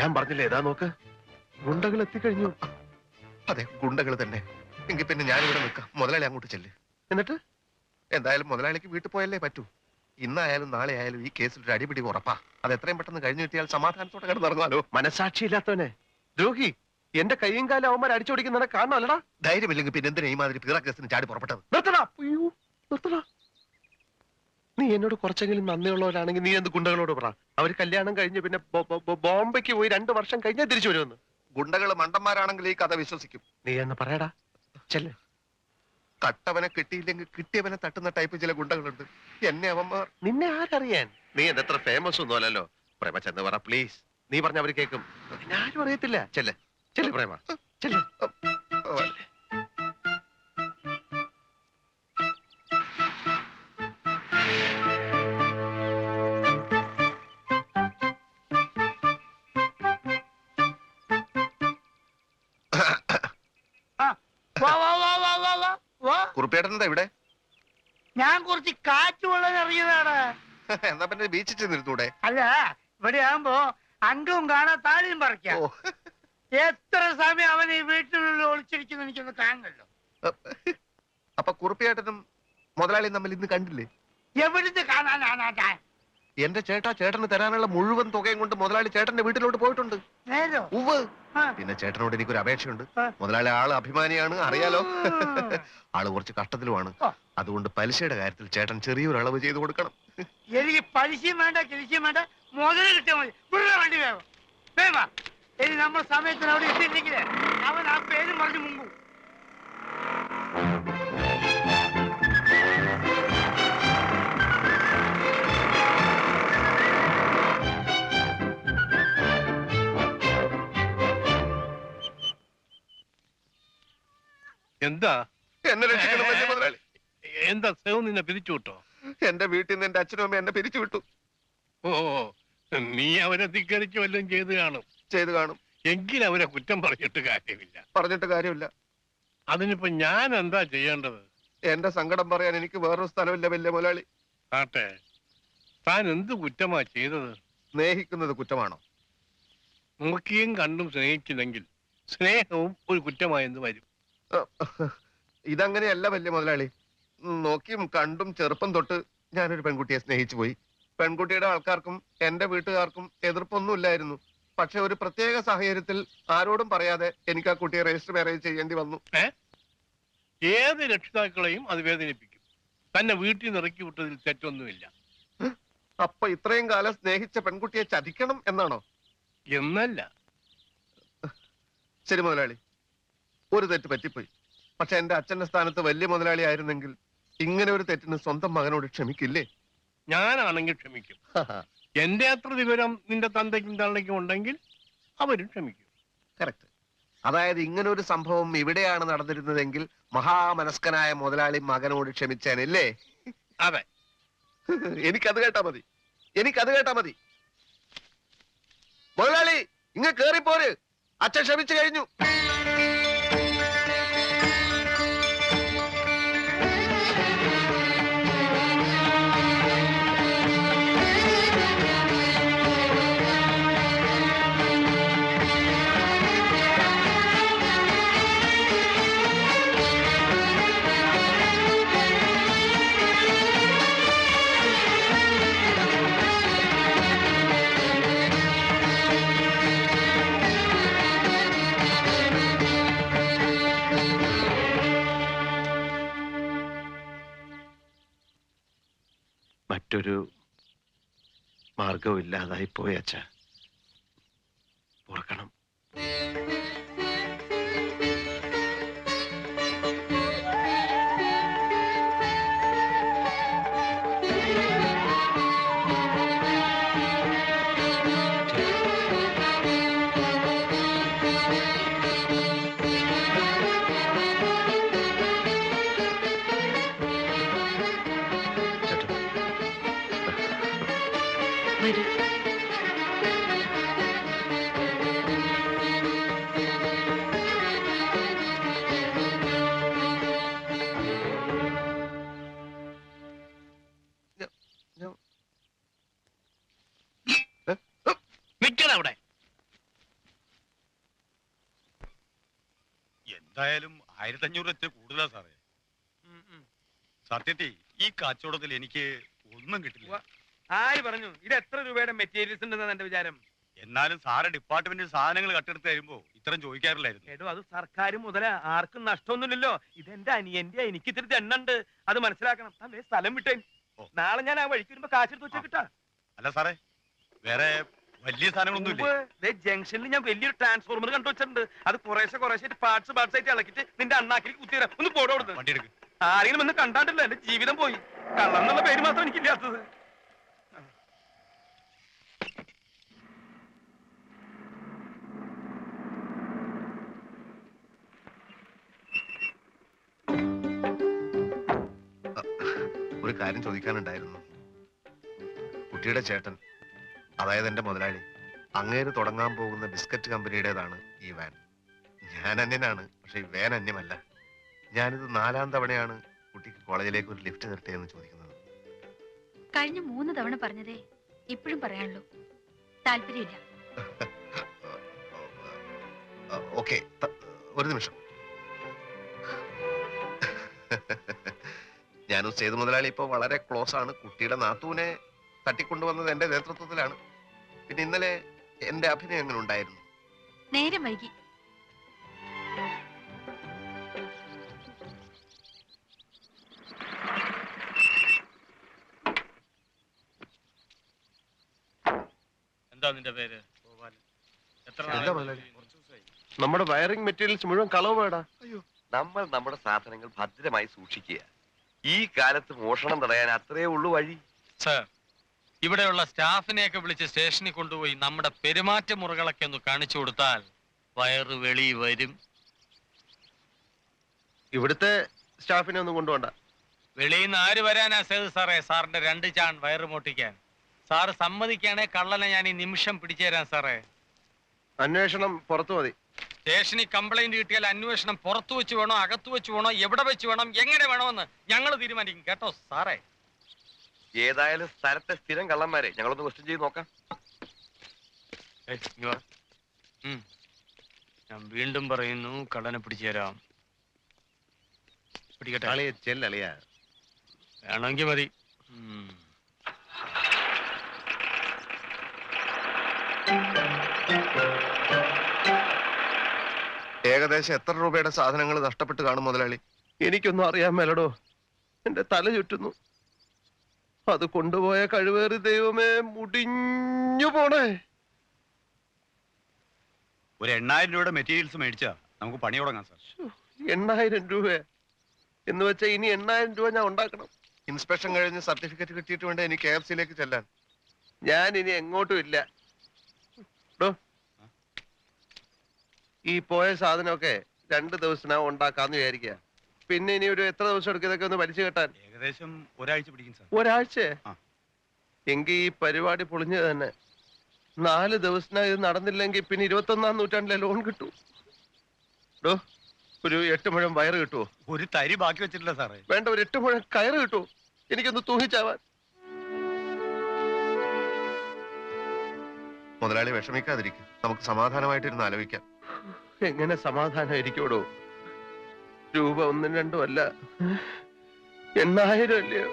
ഞാൻ പറഞ്ഞില്ലേ ഏതാ നോക്ക്, ഗുണ്ടകൾ എത്തിക്കഴിഞ്ഞു. അതെ, ഗുണ്ടകൾ തന്നെ. എങ്കിൽ പിന്നെ ഞാനിവിടെ നിൽക്കാം, മുതലാളി അങ്ങോട്ട് ചെല്ല്. എന്നിട്ട് എന്തായാലും മുതലാളിക്ക് വീട്ടിൽ പോയല്ലേ പറ്റൂ. ഇന്നായാലും നാളെ ആയാലും ഈ കേസിൽ ഒരു അടിപിടി ഉറപ്പാ. അത് എത്രയും പെട്ടെന്ന് കഴിഞ്ഞു കിട്ടിയാൽ സമാധാനത്തോടെ കിടന്നിറങ്ങാലോ. മനസാക്ഷിയില്ലാത്തവനെ, ദ്രോഹി, എന്റെ കൈയും കാലം അവന്മാർ അടിച്ചോടിക്കുന്നവനെ കാണണമല്ലടാ. ധൈര്യമില്ലെങ്കിൽ പിന്നെ എന്തിനാ ഈ മാതിരി പീറ കേസിന് ചാടി പുറപ്പെട്ടത്? നിർത്തടാ, അയ്യോ നിർത്തടാ. നീ എന്നോട് കുറച്ചെങ്കിലും നന്ദിയുള്ളവരാണെങ്കിൽ നീ എന്ത് ഗുണ്ടകളോട് പറ, അവർ കല്യാണം കഴിഞ്ഞ് പിന്നെ ബോംബെക്ക് പോയി 2 വർഷം കഴിഞ്ഞാൽ തിരിച്ചു വരുമെന്ന്. ഗുണ്ടകൾ മണ്ടന്മാരാണെങ്കിൽ ഈ കഥ വിശ്വസിക്കും. നീ എന്ന് പറയടാ, ചെല്ല്. കട്ടവനെ കിട്ടിയില്ലെങ്കിൽ കിട്ടിയവനെ തട്ടുന്ന ടൈപ്പ് ചില ഗുണ്ടകളുണ്ട്. എന്നെ അവന്മാർ. നിന്നെ ആരറിയാൻ? നീ എന്തത്ര ഫേമസ് ഒന്നും അല്ലല്ലോ. പ്രേമ ചെന്ന് പറ പ്ലീസ്. നീ പറഞ്ഞ അവര് കേൾക്കും. ആരും അറിയത്തില്ല. ചെല്ല് ചെല്ല് പ്രേമ, ചെല്ല്. കുറുപ്പേട്ടനെന്താ ഇവിടെ? ഞാൻ കുറച്ച് കാറ്റ് വെള്ളം ഇറങ്ങിയതാണ്. എന്നാ പിന്നെ ബീച്ചിൽ ചെന്നിരുന്നൂടെ? അല്ല, ഇവിടെ ആകുമ്പോ അംഗവും കാണാൻ താഴെയും പറിക്കാം. എത്ര സമയം അവൻ ഈ വീട്ടിനുള്ളിൽ ഒളിച്ചിരിക്കുന്നു എനിക്കൊന്ന് കാണണല്ലോ. അപ്പൊ കുറുപ്പിയേട്ടനും മുതലാളിയും തമ്മിൽ ഇന്ന് കണ്ടില്ലേ? എവിടുന്ന് കാണാനാണ്? എന്റെ ചേട്ടാ, ചേട്ടന് തരാനുള്ള മുഴുവൻ തുകയും കൊണ്ട് മുതലാളി ചേട്ടന്റെ വീട്ടിലോട്ട് പോയിട്ടുണ്ട്. നേരോ? ഉവ്വ്. പിന്നെ ചേട്ടനോട് എനിക്കൊരു അപേക്ഷയുണ്ട്. മുതലാളി ആള് അഭിമാനിയാണ്, അറിയാലോ. ആള് കുറച്ച് കഷ്ടത്തിലുമാണ്. അതുകൊണ്ട് പലിശയുടെ കാര്യത്തിൽ ചേട്ടൻ ചെറിയൊരു അളവ് ചെയ്തു കൊടുക്കണം. എനിക്ക് പലിശയും വേണ്ട, കിലിശയും വേണ്ട, മുതല് കിട്ടിയാൽ മതി. വണ്ടി വേഗം വേവാ. ഇനി നമ്മൾ സമയത്തിന് അവിടെ എത്തിയില്ലെങ്കിലേ അവൻ ആ പേര് പറഞ്ഞ് മുമ്പ്. എന്താ? എന്നെ രക്ഷിക്കണം മുതലാളി. എന്താ സേവ് നിന്നെ പിരിച്ചു വിട്ടോ? എന്റെ വീട്ടിൽ നിന്ന് എന്റെ അച്ഛനും അമ്മ എന്നെ പിരിച്ചു വിട്ടു. ഓ, നീ അവരെ ധിക്കരിച്ച് വല്ലതും ചെയ്തു കാണും. എങ്കിൽ അവരെ കുറ്റം പറഞ്ഞിട്ട് കാര്യമില്ല. അതിനിപ്പോ ഞാൻ എന്താ ചെയ്യേണ്ടത്? എന്റെ സങ്കടം പറയാൻ എനിക്ക് വേറൊരു സ്ഥലമില്ല വലിയ മുതലാളി. ആട്ടെ, താൻ എന്ത് കുറ്റമാ ചെയ്തത്? സ്നേഹിക്കുന്നത് കുറ്റമാണോ? നോക്കിയും കണ്ടും സ്നേഹിച്ചില്ലെങ്കിൽ സ്നേഹവും ഒരു കുറ്റമായെന്ന് വരും. ഇതങ്ങനെയല്ല വലിയ മുതലാളി. നോക്കിയും കണ്ടും ചെറുപ്പം തൊട്ട് ഞാനൊരു പെൺകുട്ടിയെ സ്നേഹിച്ചു പോയി. പെൺകുട്ടിയുടെ ആൾക്കാർക്കും എന്റെ വീട്ടുകാർക്കും എതിർപ്പൊന്നുമില്ലായിരുന്നു. പക്ഷെ ഒരു പ്രത്യേക സാഹചര്യത്തിൽ ആരോടും പറയാതെ എനിക്ക് ആ കുട്ടിയെ രജിസ്റ്റർ മാരേജ് ചെയ്യേണ്ടി വന്നു. ഏത് രക്ഷിതാക്കളെയും അത് വേദനിപ്പിക്കും. തന്നെ വീട്ടിൽ നിന്ന് ഇറക്കി വിട്ടതിൽ തെറ്റൊന്നുമില്ല. അപ്പൊ ഇത്രയും കാലം സ്നേഹിച്ച പെൺകുട്ടിയെ ചതിക്കണം എന്നാണോ? എന്നല്ല. ശരി മുതലാളി, ഒരു തെറ്റ് പറ്റിപ്പോയി. പക്ഷെ എന്റെ അച്ഛന്റെ സ്ഥാനത്ത് വലിയ മുതലാളി ആയിരുന്നെങ്കിൽ ഇങ്ങനെ ഒരു തെറ്റിന് സ്വന്തം മകനോട് ക്ഷമിക്കില്ലേ? ഞാനാണെങ്കിൽ ക്ഷമിക്കും. എന്റെ അത്ര വിവരം നിന്റെ തന്തയ്ക്കും തള്ളയ്ക്കും ഉണ്ടെങ്കിൽ അവരും ക്ഷമിക്കും. കറക്റ്റ്. അതായത് ഇങ്ങനെ ഒരു സംഭവം ഇവിടെയാണ് നടന്നിരുന്നതെങ്കിൽ മഹാമനസ്കനായ മുതലാളി മകനോട് ക്ഷമിച്ചേനല്ലേ? അതെ. എനിക്കത് കേട്ടാ മതി. മുതലാളി ഇങ്ങ് കേറിപ്പോര്, അച്ഛൻ ക്ഷമിച്ചു കഴിഞ്ഞു. മറ്റൊരു മാർഗവും ഇല്ലാതായി പോയി അച്ഛാ. ഓർക്കണം. നിക്കണവിടെ. എന്തായാലും 1500 വെച്ച് കൂടുതലാ സാറേ. സത്യത്തിൽ ഈ കച്ചവടത്തിൽ എനിക്ക് ഒന്നും കിട്ടില്ല. ആര് പറഞ്ഞു ഇത് എത്ര രൂപയുടെ മെറ്റീരിയൽസ് ഉണ്ടെന്നാണ് എന്റെ വിചാരം? എന്നാലും സാറ് ഡിപ്പാർട്ട്മെന്റിൽ സാധനങ്ങൾ കട്ടെടുത്ത് തരുമ്പോ ഇത്രയും ചോദിക്കാറില്ലായിരുന്നു. എടോ അത് സർക്കാർ മുതല, ആർക്കും നഷ്ടമൊന്നുമില്ലല്ലോ. ഇതെന്റെ അനിയന്റെ, എനിക്ക് ഇത്തിരി എണ്ണുണ്ട്, അത് മനസ്സിലാക്കണം. താൻ സ്ഥലം വിട്ടേ. നാളെ ഞാൻ ആ വഴിക്ക് വരുമ്പോ കാശെടുത്ത് വെച്ചാ കിട്ടാ. അല്ല സാറേ, വേറെ വലിയ സാധനങ്ങളൊന്നുമില്ല. ജംഗ്ഷനിൽ ഞാൻ വലിയൊരു ട്രാൻസ്ഫോർമർ കണ്ടുവച്ചിട്ടുണ്ട്. അത് കുറേശ്ശെ പാർട്സ് ആയിട്ട് ഇളക്കിട്ട് നിന്റെ അണ്ണാക്കിലേക്ക് കുത്തിരാ. ഒന്ന് പോടോ കൊടുത്ത്. വണ്ടി എടുക്ക്. ആരെങ്കിലും ഒന്ന് കണ്ടാണ്ടില്ല, എന്റെ ജീവിതം പോയി. കള്ളന്നുള്ള പേര് മാത്രം എനിക്കില്ലാത്തത്. ഒരു കാര്യം ചോദിക്കാനുണ്ടായിരുന്നു. കുട്ടിയുടെ ചേട്ടൻ, അതായത് എന്റെ മുതലാളി, അങ്ങേര് തുടങ്ങാൻ പോകുന്ന ബിസ്ക്കറ്റ് കമ്പനിയുടേതാണ് ഈ വാൻ. ഞാൻ അന്യനാണ്, പക്ഷെ ഈ വാൻ അന്യമല്ല. ഞാനിത് 4ാം തവണയാണ് കുട്ടിക്ക് കോളേജിലേക്ക് ഒരു ലിഫ്റ്റ് തരട്ടെ എന്ന് ചോദിക്കുന്നത്. കഴിഞ്ഞ 3 തവണ പറഞ്ഞതേ ഇപ്പോഴും പറയാനുള്ളൂ. താല്പര്യമില്ല. ഓക്കെ, ഒരു നിമിഷം. ഞാനും സേതു മുതലാളി ഇപ്പൊ വളരെ ക്ലോസ് ആണ്. കുട്ടിയുടെ നാത്തൂനെ തട്ടിക്കൊണ്ടുവന്നത് എന്റെ നേതൃത്വത്തിലാണ്. പിന്നെ ഇന്നലെ എന്റെ അഭിനയം എങ്ങനെ ഉണ്ടായിരുന്നു? നേരം വൈകി. എന്താ നിന്റെ പേര്? എന്താ മുതലാളി? നമ്മുടെ വയറിംഗ് മെറ്റീരിയൽസ് മുഴുവൻ കളവ് വേടാ. നമ്മൾ നമ്മുടെ സാധനങ്ങൾ ഭദ്രമായി സൂക്ഷിക്കുക. ഈ കാലത്ത് മോഷണം തടയാൻ അത്രേ ഉള്ളൂ വഴി. സർ, ഇവിടെയുള്ള സ്റ്റാഫിനെയൊക്കെ വിളിച്ച് സ്റ്റേഷനിൽ കൊണ്ടുപോയി നമ്മുടെ പെരുമാറ്റ മുറകളൊക്കെ ഒന്ന് കാണിച്ചു കൊടുത്താൽ വയറ് വെളി വരും. ഇവിടുത്തെ സ്റ്റാഫിനെ ഒന്നും കൊണ്ടുപോണ്ട. വെളിയിൽ നിന്ന് ആര് വരാനാ സേതു സാറേ സാറിന്റെ 2 ചാൺ വയറ് മോട്ടിക്കാൻ? സാറ് സമ്മതിക്കാണെ കള്ളനെ ഞാൻ ഈ നിമിഷം പിടിച്ചു തരാം സാറേ. അന്വേഷണം പുറത്തു മതി. സ്റ്റേഷനിൽ കംപ്ലൈന്റ് കിട്ടിയാൽ അന്വേഷണം പുറത്തു വെച്ച് വേണോ, അകത്തു വെച്ച് വേണോ, എവിടെ വെച്ച് വേണം, എങ്ങനെ വേണമെന്ന് ഞങ്ങൾ തീരുമാനിക്കും. കേട്ടോ സാറേ? ഏതായാലും സ്ഥലത്തെ സ്ഥിരം കള്ളന്മാരെ ഞങ്ങളൊന്ന് ക്വസ്റ്റ്യൻ ചെയ്ത് നോക്കാം. ഞാൻ വീണ്ടും പറയുന്നു, കള്ളനെ പിടിച്ചു തരാം. പിടിക്കട്ടെ. ചെല്ലളിയാ, വേണമെങ്കിൽ മതി. ഏകദേശം എത്ര രൂപയുടെ സാധനങ്ങൾ നഷ്ടപ്പെട്ട് കാണും മുതലാളി? എനിക്കൊന്നും അറിയാൻ മേലടോ. എന്റെ തല ചുറ്റുന്നു. അത് കൊണ്ടുപോയ കഴിവേറി ദൈവമേ, മുടിഞ്ഞു പോണേ. ഒരു 8000 രൂപയുടെ മെറ്റീരിയൽസ് മേടിച്ചാ നമുക്ക് പണി തുടങ്ങാം സാർ. 8000 രൂപ എന്ന് വെച്ചാൽ ഇനി 8000 രൂപ ഞാൻ ഉണ്ടാക്കണം. ഇൻസ്പെക്ഷൻ കഴിഞ്ഞ് സർട്ടിഫിക്കറ്റ് കിട്ടിയിട്ട് വേണ്ട എനിക്ക് KFC-യിലേക്ക് ചെല്ലാൻ. ഞാൻ ഇനി എങ്ങോട്ടും ഇല്ല. ഈ പോയ സാധനമൊക്കെ 2 ദിവസത്തിനകം ഉണ്ടാക്കാന്ന് വിചാരിക്കുക. പിന്നെ ഇനി ഒരു എത്ര ദിവസം എടുക്കും ഇതൊക്കെ ഒന്ന് വലിച്ചു കെട്ടാൻ? ഏകദേശം ഒരാഴ്ച പിടിക്കും സാർ. ഒരാഴ്ച? ആ. എങ്കിൽ ഈ പരിപാടി പൊളിഞ്ഞത് തന്നെ. 4 ദിവസത്തിനകം ഇത് നടന്നില്ലെങ്കിൽ പിന്നെ 21ാം നൂറ്റാണ്ടിലെ ലോൺ കിട്ടൂ. ഒരു 8 മുഴം വയറ് കിട്ടുമോ? ഒരു തരി ബാക്കി വെച്ചിട്ടില്ല സാറേ. വേണ്ട, ഒരു 8 മുഴം കയറ് കിട്ടുമോ? എനിക്കൊന്ന് തൂങ്ങിച്ചാവാൻ. മുതലാളി വിഷമിക്കാതിരിക്കും, നമുക്ക് സമാധാനമായിട്ടിരുന്ന് ആലോചിക്കാം. എങ്ങനെ സമാധാനം ഇരിക്കോടോ? രൂപ 1 2 അല്ല, 8000 അല്ലയോ?